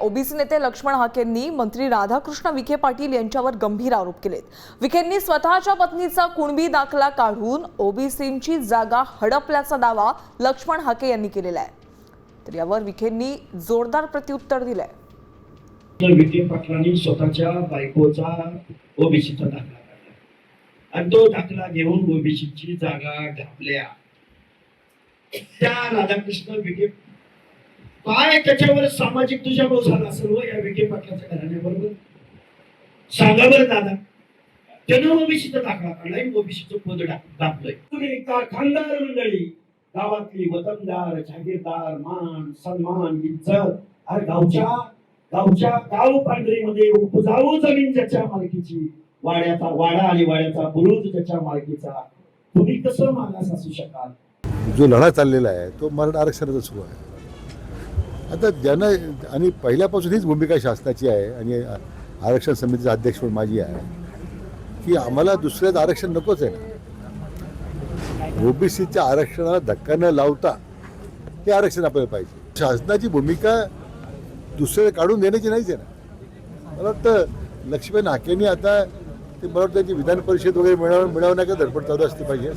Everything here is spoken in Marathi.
ओबीसी नेते लक्ष्मण हाकेंनी मंत्री राधाकृष्ण विखे पाटील यांच्यावर गंभीर आरोप केलेत। विखेंनी स्वतःच्या पत्नीचा कुणबी दाखला काढून ओबीसींची जागा हडपल्याचा दावा लक्ष्मण हाके यांनी केलेला आहे। तर यावर विखेंनी जोरदार प्रत्युत्तर दिलंय। विखे पाटलांनी स्वतःच्या बायकोचा ओबीसीचा दाखला काढला आणि तो दाखला घेऊन ओबीसीची जागा ढापल्या। त्या राधाकृष्ण विखे काय त्याच्यावर सामाजिक दुजाभाव झाला असेल व या विखे पाटलाच्या घराण्याबरोबर सांगा बरं दादा। त्यानं ओबीसीचा दाखला काढलाय, ओबीसीचं पद दाबलंय। तुम्ही एका खानदार मंडळी, गावातली वतनदार, जागीरदार, मान सन्मान इज्जत, अरे गावच्या गाव पांढरीमध्ये उपजाऊ जमीन ज्याच्या मालकीची, वाड्याचा वाडा आणि वाड्याचा बुरुज ज्याच्या मालकीचा, तुम्ही कसं मागास असू शकाल? जो लढा चाललेला आहे तो मराठा आरक्षणाचा सुरू आहे। आता ज्यानं आणि पहिल्यापासून हीच भूमिका शासनाची आहे आणि आरक्षण समितीचा अध्यक्ष म्हणून माझी आहे की आम्हाला दुसऱ्याच आरक्षण नकोच आहे ना। ओबीसीच्या आरक्षणाला धक्का न लावता हे आरक्षण आपल्याला पाहिजे। शासनाची भूमिका दुसऱ्याला काढून देण्याची नाहीच आहे ना। मला वाटतं लक्ष्मण हाकेंनी आता ते मला वाटतं विधान परिषद वगैरे मिळवण्याचा धडपड चालू असली पाहिजे।